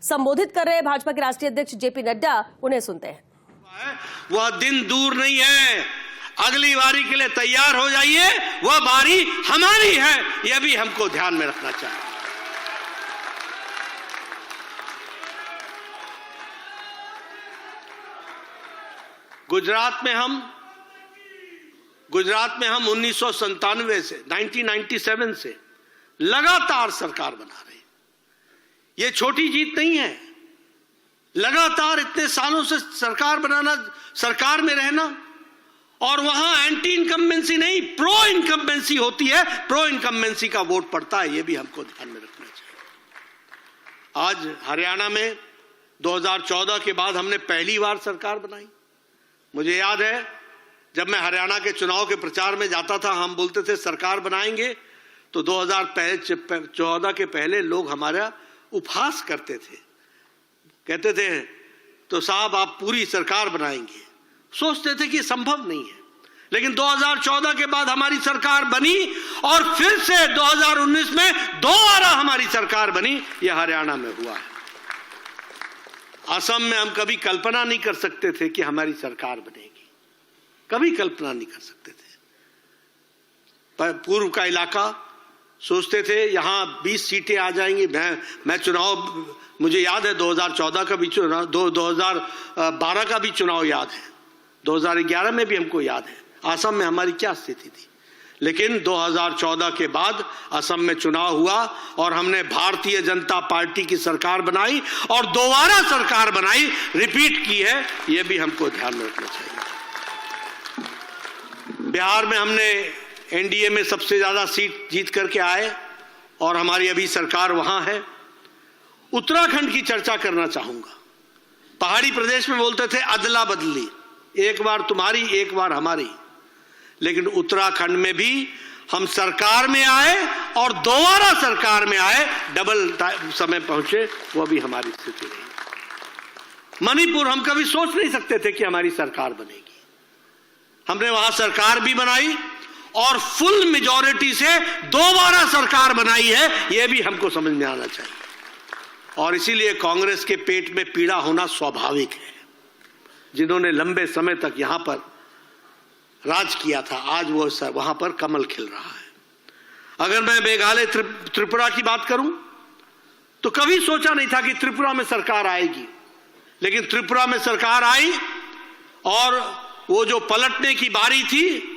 संबोधित कर रहे हैं भाजपा के राष्ट्रीय अध्यक्ष जेपी नड्डा। उन्हें सुनते हैं। वह दिन दूर नहीं है, अगली बारी के लिए तैयार हो जाइए, वह बारी हमारी है, यह भी हमको ध्यान में रखना चाहिए। गुजरात में हम 1997 से 1997 से लगातार सरकार बना रहे हैं। यह छोटी जीत नहीं है। लगातार इतने सालों से सरकार बनाना, सरकार में रहना, और वहां एंटी इनकम्बेंसी नहीं, प्रो इनकम्बेंसी होती है, प्रो इनकम्बेंसी का वोट पड़ता है, यह भी हमको ध्यान में रखना चाहिए। आज हरियाणा में 2014 के बाद हमने पहली बार सरकार बनाई। मुझे याद है जब मैं हरियाणा के चुनाव के प्रचार में जाता था, हम बोलते थे सरकार बनाएंगे, तो 2014 के पहले लोग हमारा उपहास करते थे, कहते थे तो साहब आप पूरी सरकार बनाएंगे, सोचते थे कि संभव नहीं है। लेकिन 2014 के बाद हमारी सरकार बनी और फिर से 2019 में दोबारा हमारी सरकार बनी। यह हरियाणा में हुआ है। असम में हम कभी कल्पना नहीं कर सकते थे कि हमारी सरकार बनेगी, कभी कल्पना नहीं कर सकते थे। पूर्व का इलाका सोचते थे यहां 20 सीटें आ जाएंगी। मैं चुनाव, मुझे याद है 2014 का भी चुनाव, 2012 का भी चुनाव याद है, 2011 में भी हमको याद है असम में हमारी क्या स्थिति थी। लेकिन 2014 के बाद असम में चुनाव हुआ और हमने भारतीय जनता पार्टी की सरकार बनाई और दोबारा सरकार बनाई, रिपीट की है, यह भी हमको ध्यान में रखना चाहिए। बिहार में हमने एनडीए में सबसे ज्यादा सीट जीत करके आए और हमारी अभी सरकार वहां है। उत्तराखंड की चर्चा करना चाहूंगा। पहाड़ी प्रदेश में बोलते थे अदला बदली, एक बार तुम्हारी एक बार हमारी, लेकिन उत्तराखंड में भी हम सरकार में आए और दोबारा सरकार में आए, डबल समय पहुंचे, वह भी हमारी स्थिति रही। मणिपुर हम कभी सोच नहीं सकते थे कि हमारी सरकार बनेगी, हमने वहां सरकार भी बनाई और फुल मेजॉरिटी से दोबारा सरकार बनाई है, यह भी हमको समझ में आना चाहिए। और इसीलिए कांग्रेस के पेट में पीड़ा होना स्वाभाविक है। जिन्होंने लंबे समय तक यहां पर राज किया था, आज वो वहां पर कमल खिल रहा है। अगर मैं मेघालय त्रिपुरा की बात करूं तो कभी सोचा नहीं था कि त्रिपुरा में सरकार आएगी, लेकिन त्रिपुरा में सरकार आई और वो जो पलटने की बारी थी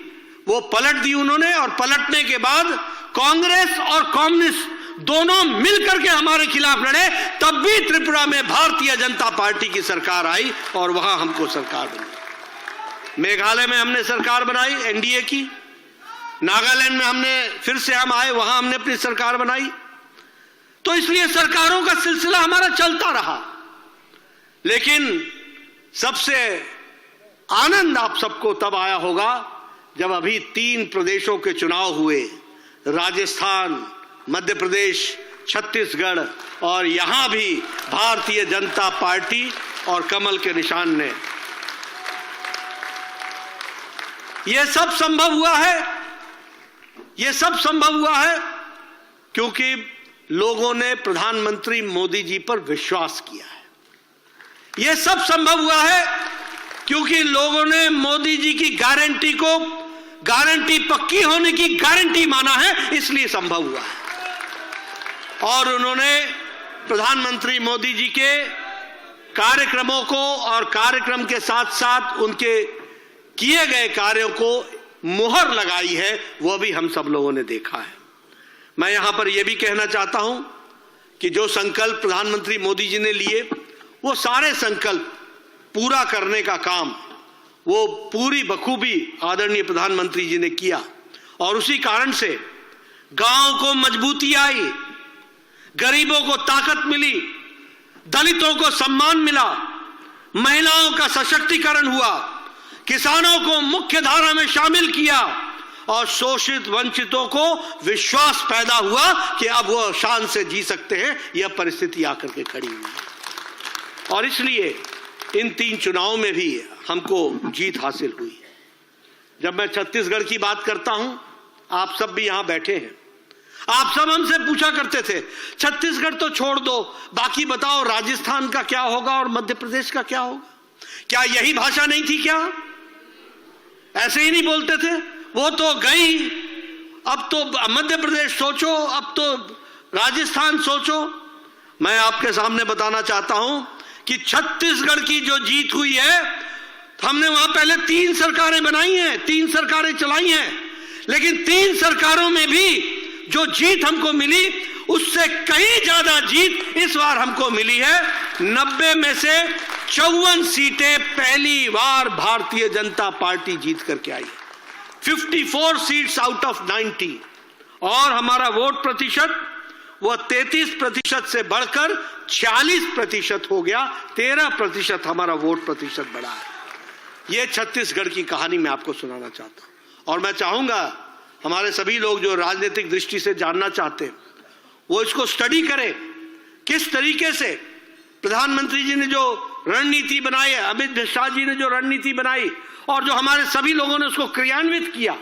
वो पलट दी उन्होंने, और पलटने के बाद कांग्रेस और कम्युनिस्ट दोनों मिलकर के हमारे खिलाफ लड़े, तब भी त्रिपुरा में भारतीय जनता पार्टी की सरकार आई और वहां हमको सरकार बनी। मेघालय में हमने सरकार बनाई एनडीए की, नागालैंड में हमने फिर से हम आए, वहां हमने अपनी सरकार बनाई। तो इसलिए सरकारों का सिलसिला हमारा चलता रहा। लेकिन सबसे आनंद आप सबको तब आया होगा जब अभी 3 प्रदेशों के चुनाव हुए, राजस्थान, मध्य प्रदेश, छत्तीसगढ़, और यहां भी भारतीय जनता पार्टी और कमल के निशान ने। यह सब संभव हुआ है, यह सब संभव हुआ है क्योंकि लोगों ने प्रधानमंत्री मोदी जी पर विश्वास किया है। यह सब संभव हुआ है क्योंकि लोगों ने मोदी जी की गारंटी को गारंटी पक्की होने की गारंटी माना है, इसलिए संभव हुआ है। और उन्होंने प्रधानमंत्री मोदी जी के कार्यक्रमों को और कार्यक्रम के साथ साथ उनके किए गए कार्यों को मुहर लगाई है, वह भी हम सब लोगों ने देखा है। मैं यहां पर यह भी कहना चाहता हूं कि जो संकल्प प्रधानमंत्री मोदी जी ने लिए, वो सारे संकल्प पूरा करने का काम वो पूरी बखूबी आदरणीय प्रधानमंत्री जी ने किया, और उसी कारण से गांव को मजबूती आई, गरीबों को ताकत मिली, दलितों को सम्मान मिला, महिलाओं का सशक्तिकरण हुआ, किसानों को मुख्य धारा में शामिल किया और शोषित वंचितों को विश्वास पैदा हुआ कि अब वो शान से जी सकते हैं। यह परिस्थिति आकर के खड़ी हुई है और इसलिए इन 3 चुनावों में भी हमको जीत हासिल हुई है। जब मैं छत्तीसगढ़ की बात करता हूं, आप सब भी यहां बैठे हैं, आप सब हमसे पूछा करते थे छत्तीसगढ़ तो छोड़ दो, बाकी बताओ राजस्थान का क्या होगा और मध्य प्रदेश का क्या होगा? क्या यही भाषा नहीं थी क्या? ऐसे ही नहीं बोलते थे? वो तो गई, अब तो मध्य प्रदेश सोचो, अब तो राजस्थान सोचो। मैं आपके सामने बताना चाहता हूं कि छत्तीसगढ़ की जो जीत हुई है, हमने वहां पहले 3 सरकारें बनाई हैं, 3 सरकारें चलाई हैं, लेकिन 3 सरकारों में भी जो जीत हमको मिली उससे कहीं ज्यादा जीत इस बार हमको मिली है। 90 में से 54 सीटें पहली बार भारतीय जनता पार्टी जीत करके आई है, 54 सीट्स आउट ऑफ 90। और हमारा वोट प्रतिशत वो 33% से बढ़कर 40% हो गया, 13% हमारा वोट प्रतिशत बढ़ा है। ये छत्तीसगढ़ की कहानी मैं आपको सुनाना चाहता हूं। और मैं चाहूंगा हमारे सभी लोग जो राजनीतिक दृष्टि से जानना चाहते हैं वो इसको स्टडी करें, किस तरीके से प्रधानमंत्री जी ने जो रणनीति बनाई है, अमित शाह जी ने जो रणनीति बनाई और जो हमारे सभी लोगों ने उसको क्रियान्वित किया,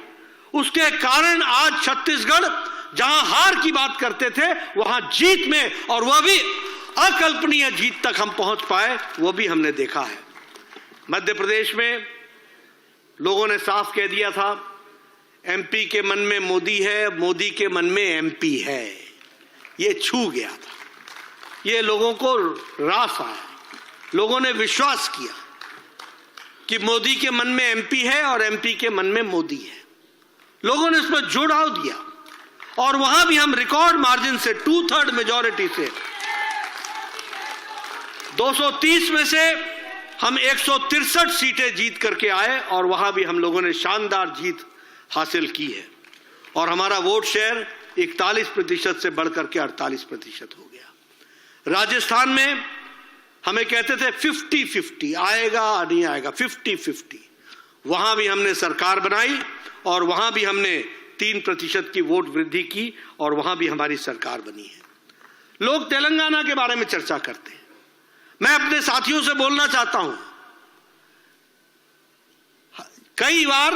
उसके कारण आज छत्तीसगढ़ जहां हार की बात करते थे वहां जीत में, और वह भी अकल्पनीय जीत तक हम पहुंच पाए, वो भी हमने देखा है। मध्य प्रदेश में लोगों ने साफ कह दिया था एमपी के मन में मोदी है, मोदी के मन में एमपी है। ये छू गया था, ये लोगों को रास आया, लोगों ने विश्वास किया कि मोदी के मन में एमपी है और एमपी के मन में मोदी है। लोगों ने इसमें जुड़ाव दिया और वहां भी हम रिकॉर्ड मार्जिन से 2/3 मेजॉरिटी से 230 में से हम 163 सीटें जीत करके आए और वहां भी हम लोगों ने शानदार जीत हासिल की है। और हमारा वोट शेयर 41% से बढ़कर के 48% हो गया। राजस्थान में हमें कहते थे 50-50 आएगा नहीं आएगा, 50-50, वहां भी हमने सरकार बनाई और वहां भी हमने 3% की वोट वृद्धि की और वहां भी हमारी सरकार बनी है। लोग तेलंगाना के बारे में चर्चा करते हैं, मैं अपने साथियों से बोलना चाहता हूं, कई बार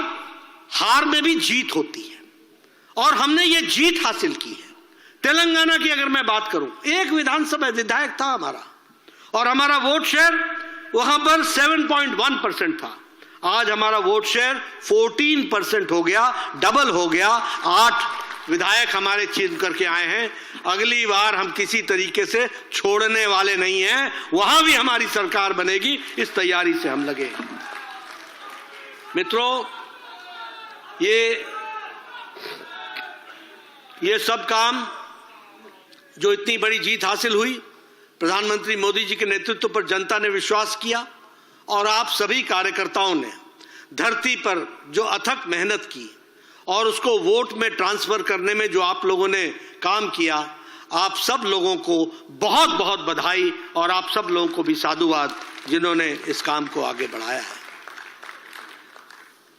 हार में भी जीत होती है और हमने ये जीत हासिल की है। तेलंगाना की अगर मैं बात करूं, एक विधानसभा विधायक था हमारा और हमारा वोट शेयर वहां पर 7.1% था। आज हमारा वोट शेयर 14% हो गया, डबल हो गया। 8 विधायक हमारे चुन करके आए हैं। अगली बार हम किसी तरीके से छोड़ने वाले नहीं हैं, वहां भी हमारी सरकार बनेगी, इस तैयारी से हम लगे। मित्रों, ये सब काम जो इतनी बड़ी जीत हासिल हुई, प्रधानमंत्री मोदी जी के नेतृत्व पर जनता ने विश्वास किया और आप सभी कार्यकर्ताओं ने धरती पर जो अथक मेहनत की और उसको वोट में ट्रांसफर करने में जो आप लोगों ने काम किया, आप सब लोगों को बहुत बहुत बधाई और आप सब लोगों को भी साधुवाद जिन्होंने इस काम को आगे बढ़ाया है।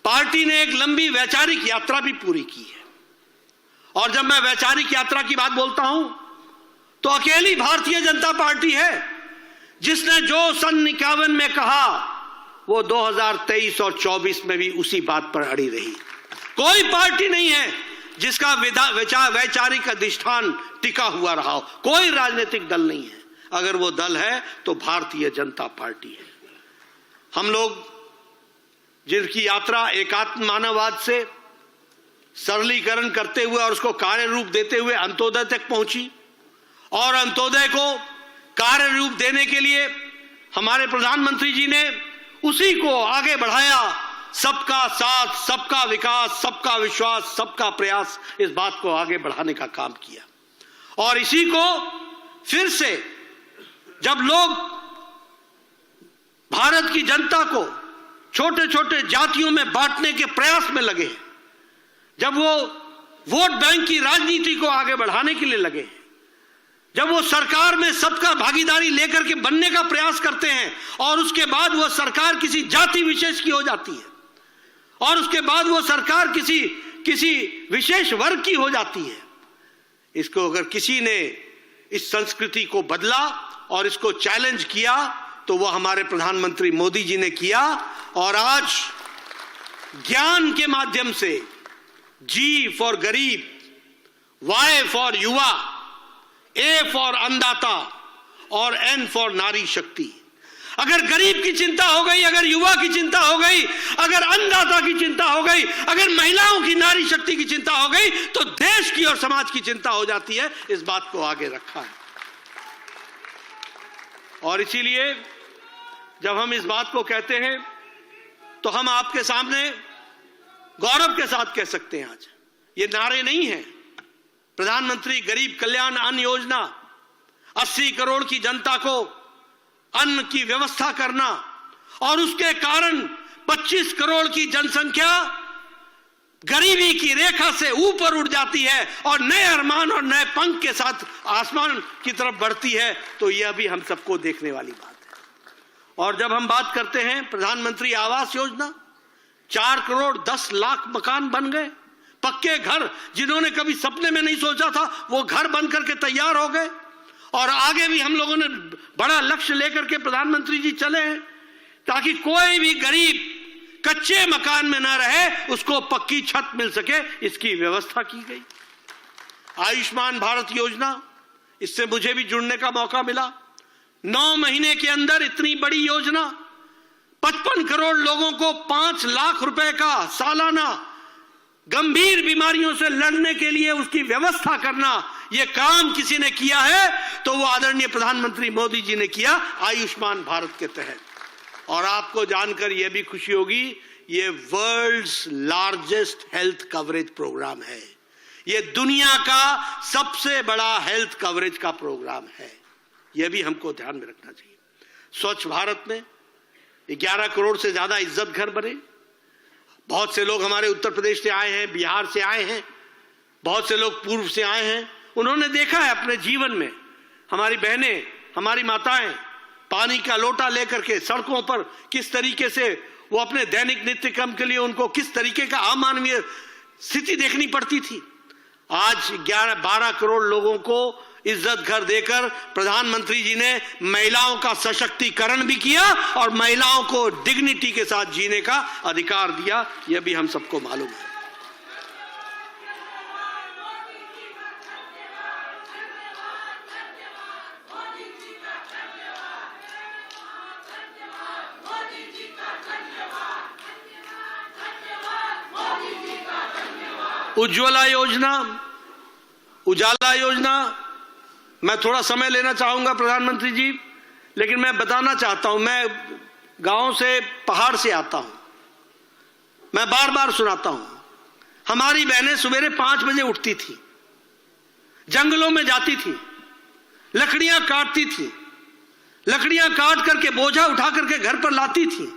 पार्टी ने एक लंबी वैचारिक यात्रा भी पूरी की है और जब मैं वैचारिक यात्रा की बात बोलता हूं तो अकेली भारतीय जनता पार्टी है जिसने जो सन 51 में कहा वो 2023 और 24 में भी उसी बात पर अड़ी रही। कोई पार्टी नहीं है जिसका वैचारिक अधिष्ठान टिका हुआ रहा हो, कोई राजनीतिक दल नहीं है। अगर वो दल है तो भारतीय जनता पार्टी है। हम लोग जिनकी यात्रा एकात्म मानववाद से सरलीकरण करते हुए और उसको कार्य रूप देते हुए अंत्योदय तक पहुंची और अंत्योदय को कार्य रूप देने के लिए हमारे प्रधानमंत्री जी ने उसी को आगे बढ़ाया। सबका साथ, सबका विकास, सबका विश्वास, सबका प्रयास, इस बात को आगे बढ़ाने का काम किया। और इसी को फिर से जब लोग भारत की जनता को छोटे छोटे जातियों में बांटने के प्रयास में लगे, जब वो वोट बैंक की राजनीति को आगे बढ़ाने के लिए लगे, जब वो सरकार में सबका भागीदारी लेकर के बनने का प्रयास करते हैं और उसके बाद वो सरकार किसी जाति विशेष की हो जाती है और उसके बाद वो सरकार किसी विशेष वर्ग की हो जाती है, इसको अगर किसी ने इस संस्कृति को बदला और इसको चैलेंज किया तो वो हमारे प्रधानमंत्री मोदी जी ने किया। और आज ज्ञान के माध्यम से, जी फॉर गरीब, Y फॉर युवा, A फॉर अन्नदाता और N फॉर नारी शक्ति। अगर गरीब की चिंता हो गई, अगर युवा की चिंता हो गई, अगर अन्नदाता की चिंता हो गई, अगर महिलाओं की नारी शक्ति की चिंता हो गई, तो देश की और समाज की चिंता हो जाती है। इस बात को आगे रखा है। और इसीलिए जब हम इस बात को कहते हैं तो हम आपके सामने गौरव के साथ कह सकते हैं, आज ये नारे नहीं हैं। प्रधानमंत्री गरीब कल्याण अन्न योजना, 80 करोड़ की जनता को अन्न की व्यवस्था करना, और उसके कारण 25 करोड़ की जनसंख्या गरीबी की रेखा से ऊपर उठ जाती है और नए अरमान और नए पंख के साथ आसमान की तरफ बढ़ती है, तो यह भी हम सबको देखने वाली बात है। और जब हम बात करते हैं प्रधानमंत्री आवास योजना, 4 करोड़ 10 लाख मकान बन गए, पक्के घर, जिन्होंने कभी सपने में नहीं सोचा था वो घर बन करके तैयार हो गए। और आगे भी हम लोगों ने बड़ा लक्ष्य लेकर के प्रधानमंत्री जी चले हैं, ताकि कोई भी गरीब कच्चे मकान में ना रहे, उसको पक्की छत मिल सके, इसकी व्यवस्था की गई। आयुष्मान भारत योजना, इससे मुझे भी जुड़ने का मौका मिला। 9 महीने के अंदर इतनी बड़ी योजना, 55 करोड़ लोगों को 5 लाख रुपए का सालाना गंभीर बीमारियों से लड़ने के लिए उसकी व्यवस्था करना, यह काम किसी ने किया है तो वो आदरणीय प्रधानमंत्री मोदी जी ने किया आयुष्मान भारत के तहत। और आपको जानकर यह भी खुशी होगी, ये world's largest health coverage program है। ये दुनिया का सबसे बड़ा हेल्थ कवरेज का प्रोग्राम है। यह भी हमको ध्यान में रखना चाहिए। स्वच्छ भारत में 11 करोड़ से ज्यादा इज्जत घर बने। बहुत से लोग हमारे उत्तर प्रदेश से आए हैं, बिहार से आए हैं, बहुत से लोग पूर्व से आए हैं। उन्होंने देखा है अपने जीवन में, हमारी बहनें, हमारी माताएं पानी का लोटा लेकर के सड़कों पर किस तरीके से वो अपने दैनिक नित्य कर्म के लिए, उनको किस तरीके का अमानवीय स्थिति देखनी पड़ती थी। आज 11-12 करोड़ लोगों को इज्जत घर देकर प्रधानमंत्री जी ने महिलाओं का सशक्तिकरण भी किया और महिलाओं को डिग्निटी के साथ जीने का अधिकार दिया। यह भी हम सबको मालूम है। उज्ज्वला योजना, उजाला योजना, मैं थोड़ा समय लेना चाहूंगा प्रधानमंत्री जी, लेकिन मैं बताना चाहता हूं, मैं गांव से, पहाड़ से आता हूं, मैं बार बार सुनाता हूं। हमारी बहनें सवेरे 5 बजे उठती थी, जंगलों में जाती थी, लकड़ियां काटती थी, लकड़ियां काट करके बोझा उठा करके घर पर लाती थी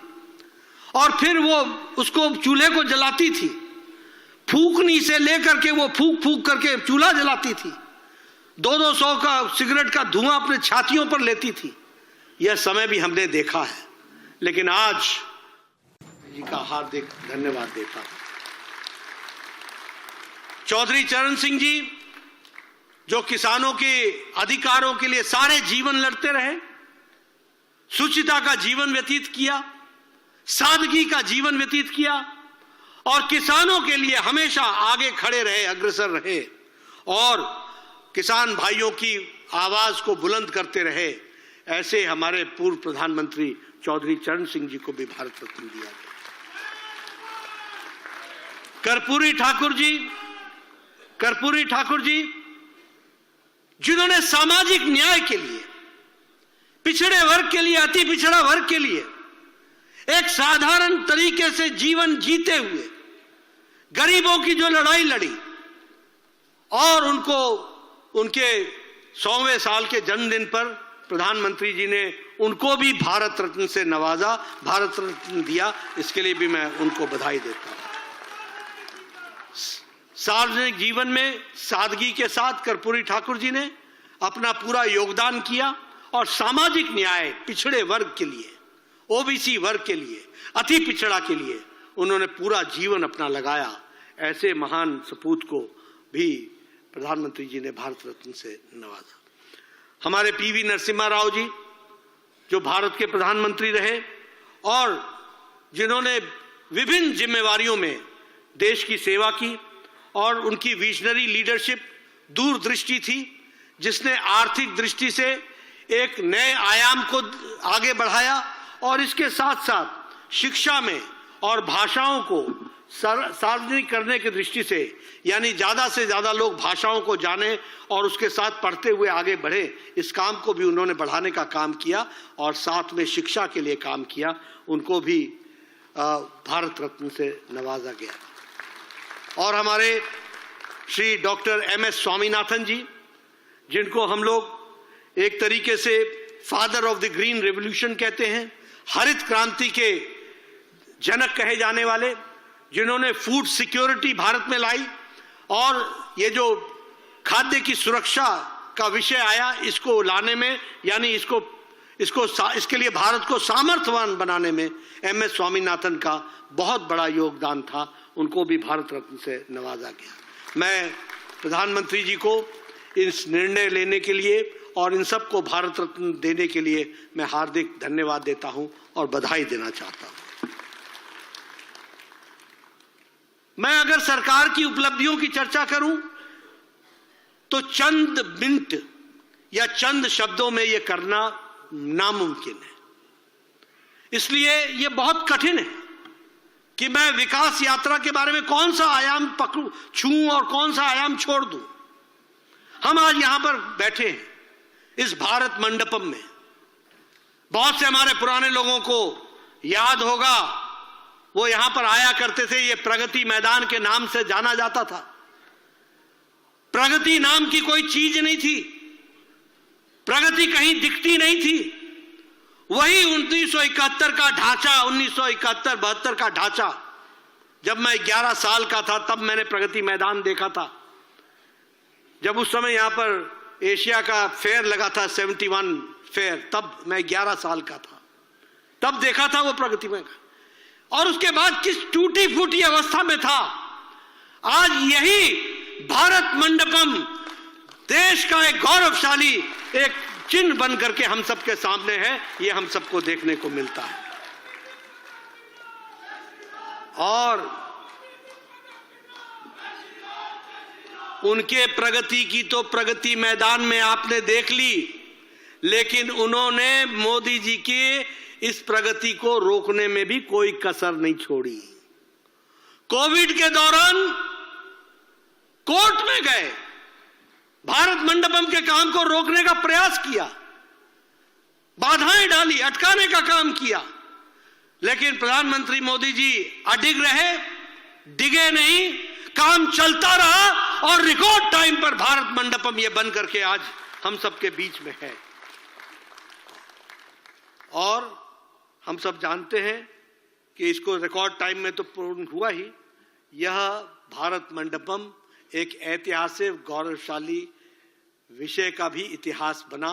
और फिर वो उसको चूल्हे को जलाती थी। फूकनी से लेकर के वो फूक फूक करके चूल्हा जलाती थी। 200 का सिगरेट का धुआं अपने छातियों पर लेती थी। यह समय भी हमने देखा है। लेकिन आज जी का हार्दिक धन्यवाद देता हूं। चौधरी चरण सिंह जी, जो किसानों के अधिकारों के लिए सारे जीवन लड़ते रहे, सुचिता का जीवन व्यतीत किया, सादगी का जीवन व्यतीत किया और किसानों के लिए हमेशा आगे खड़े रहे, अग्रसर रहे और किसान भाइयों की आवाज को बुलंद करते रहे। ऐसे हमारे पूर्व प्रधानमंत्री चौधरी चरण सिंह जी को भी भारत रत्न दिया गया। कर्पूरी ठाकुर जी जिन्होंने सामाजिक न्याय के लिए, पिछड़े वर्ग के लिए, अति पिछड़ा वर्ग के लिए एक साधारण तरीके से जीवन जीते हुए गरीबों की जो लड़ाई लड़ी और उनको उनके 100वें साल के जन्मदिन पर प्रधानमंत्री जी ने उनको भी भारत रत्न से नवाजा, भारत रत्न दिया। इसके लिए भी मैं उनको बधाई देता हूं। सार्वजनिक जीवन में सादगी के साथ कर्पूरी ठाकुर जी ने अपना पूरा योगदान किया और सामाजिक न्याय, पिछड़े वर्ग के लिए, ओबीसी वर्ग के लिए, अति पिछड़ा के लिए उन्होंने पूरा जीवन अपना लगाया। ऐसे महान सपूत को भी प्रधानमंत्री जी ने भारत रत्न से नवाजा। हमारे पीवी नरसिम्हा राव जी, जो भारत के प्रधानमंत्री रहे और जिन्होंने विभिन्न जिम्मेवारियों में देश की सेवा की और उनकी विजनरी लीडरशिप दूरदृष्टि थी, जिसने आर्थिक दृष्टि से एक नए आयाम को आगे बढ़ाया और इसके साथ साथ शिक्षा में और भाषाओं को सार्वजनिक करने की दृष्टि से, यानी ज्यादा से ज्यादा लोग भाषाओं को जाने और उसके साथ पढ़ते हुए आगे बढ़े, इस काम को भी उन्होंने बढ़ाने का काम किया और साथ में शिक्षा के लिए काम किया। उनको भी भारत रत्न से नवाजा गया। और हमारे श्री डॉक्टर MS स्वामीनाथन जी, जिनको हम लोग एक तरीके से father of the green revolution कहते हैं, हरित क्रांति के जनक कहे जाने वाले, जिन्होंने फूड सिक्योरिटी भारत में लाई और ये जो खाद्य की सुरक्षा का विषय आया, इसको लाने में, यानी इसके लिए भारत को सामर्थ्यवान बनाने में MS स्वामीनाथन का बहुत बड़ा योगदान था। उनको भी भारत रत्न से नवाजा गया। मैं प्रधानमंत्री जी को इस निर्णय लेने के लिए और इन सबको भारत रत्न देने के लिए मैं हार्दिक धन्यवाद देता हूं और बधाई देना चाहता हूं। मैं अगर सरकार की उपलब्धियों की चर्चा करूं तो चंद मिनट या चंद शब्दों में यह करना नामुमकिन है। इसलिए यह बहुत कठिन है कि मैं विकास यात्रा के बारे में कौन सा आयाम पकड़ूं, छूं और कौन सा आयाम छोड़ दूं। हम आज यहां पर बैठे हैं इस भारत मंडपम में। बहुत से हमारे पुराने लोगों को याद होगा, वो यहां पर आया करते थे। ये प्रगति मैदान के नाम से जाना जाता था। प्रगति नाम की कोई चीज नहीं थी, प्रगति कहीं दिखती नहीं थी। वही 1971 का ढांचा, 1971-72 का ढांचा, जब मैं 11 साल का था तब मैंने प्रगति मैदान देखा था। जब उस समय यहां पर एशिया का फेयर लगा था, 71 फेयर, तब मैं 11 साल का था, तब देखा था वो प्रगति मैदान। और उसके बाद किस टूटी फूटी अवस्था में था। आज यही भारत मंडपम देश का एक गौरवशाली एक चिन्ह बन करके हम सबके सामने है। ये हम सबको देखने को मिलता है। और उनके प्रगति की तो प्रगति मैदान में आपने देख ली, लेकिन उन्होंने मोदी जी के इस प्रगति को रोकने में भी कोई कसर नहीं छोड़ी। कोविड के दौरान कोर्ट में गए, भारत मंडपम के काम को रोकने का प्रयास किया, बाधाएं डाली, अटकाने का काम किया, लेकिन प्रधानमंत्री मोदी जी अडिग रहे, डिगे नहीं, काम चलता रहा और रिकॉर्ड टाइम पर भारत मंडपम ये बन करके आज हम सबके बीच में है। और हम सब जानते हैं कि इसको रिकॉर्ड टाइम में तो पूर्ण हुआ ही। यह भारत मंडपम एक ऐतिहासिक गौरवशाली विषय का भी इतिहास बना,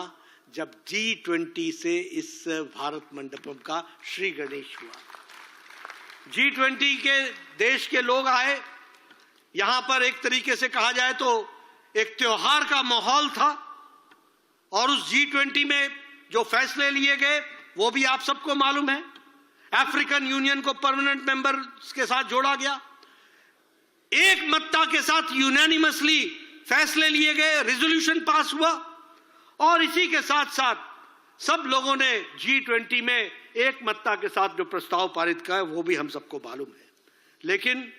जब G20 से इस भारत मंडपम का श्री गणेश हुआ। G20 के देश के लोग आए, यहां पर एक तरीके से कहा जाए तो एक त्योहार का माहौल था। और उस G20 में जो फैसले लिए गए वो भी आप सबको मालूम है। अफ्रीकन यूनियन को परमानेंट मेंबर के साथ जोड़ा गया, एक मत्ता के साथ यूनानिमसली फैसले लिए गए, रेजोल्यूशन पास हुआ। और इसी के साथ साथ सब लोगों ने G20 में एक मत्ता के साथ जो प्रस्ताव पारित किया वो भी हम सबको मालूम है। लेकिन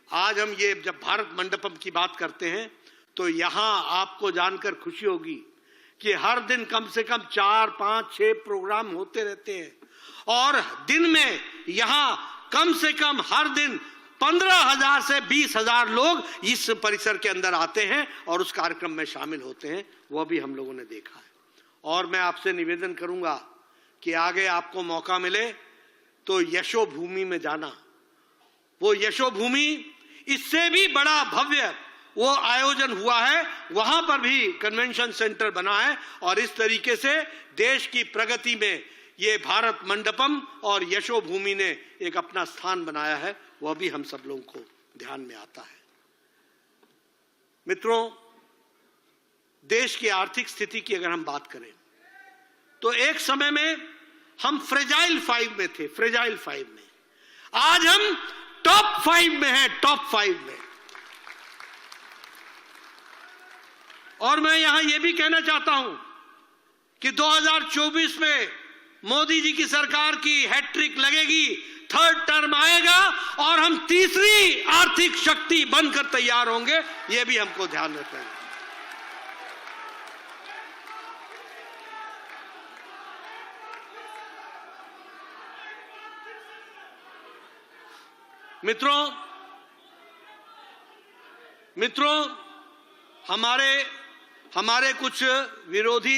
आज हम ये जब भारत मंडपम की बात करते हैं तो यहां आपको जानकर खुशी होगी कि हर दिन कम से कम 4, 5, 6 प्रोग्राम होते रहते हैं। और दिन में यहां कम से कम हर दिन 15,000 से 20,000 लोग इस परिसर के अंदर आते हैं और उस कार्यक्रम में शामिल होते हैं। वह भी हम लोगों ने देखा है। और मैं आपसे निवेदन करूंगा कि आगे आपको मौका मिले तो यशोभूमि में जाना। वो यशोभूमि इससे भी बड़ा भव्य वो आयोजन हुआ है, वहां पर भी कन्वेंशन सेंटर बना है। और इस तरीके से देश की प्रगति में ये भारत मंडपम और यशोभूमि ने एक अपना स्थान बनाया है, वह भी हम सब लोगों को ध्यान में आता है। मित्रों, देश की आर्थिक स्थिति की अगर हम बात करें तो एक समय में हम फ्रेजाइल 5 में थे, फ्रेजाइल 5 में। आज हम टॉप 5 में हैं, टॉप 5 में। और मैं यहां यह भी कहना चाहता हूं कि 2024 में मोदी जी की सरकार की हैट्रिक लगेगी, थर्ड टर्म आएगा और हम तीसरी आर्थिक शक्ति बनकर तैयार होंगे, यह भी हमको ध्यान रखना है। मित्रों, हमारे कुछ विरोधी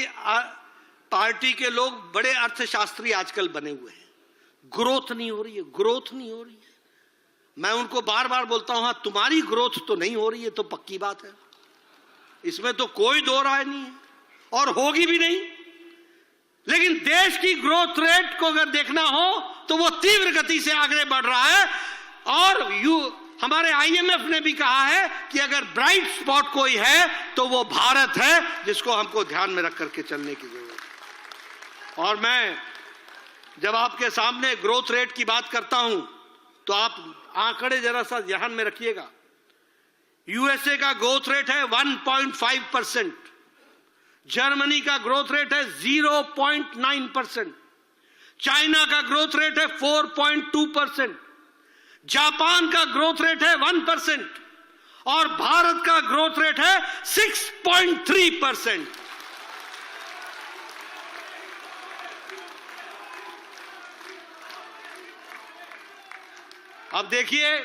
पार्टी के लोग बड़े अर्थशास्त्री आजकल बने हुए हैं। ग्रोथ नहीं हो रही है। मैं उनको बार बार बोलता हूं, हाँ तुम्हारी ग्रोथ तो नहीं हो रही है, तो पक्की बात है, इसमें तो कोई दो राय नहीं है और होगी भी नहीं। लेकिन देश की ग्रोथ रेट को अगर देखना हो तो वो तीव्र गति से आगे बढ़ रहा है। और हमारे IMF ने भी कहा है कि अगर ब्राइट स्पॉट कोई है तो वो भारत है, जिसको हमको ध्यान में रख करके चलने की जरूरत है। और मैं जब आपके सामने ग्रोथ रेट की बात करता हूं तो आप आंकड़े जरा सा ध्यान में रखिएगा। USA का ग्रोथ रेट है 1.5%, जर्मनी का ग्रोथ रेट है 0.9%, चाइना का ग्रोथ रेट है 4.2%, जापान का ग्रोथ रेट है 1% और भारत का ग्रोथ रेट है 6.3%। अब देखिए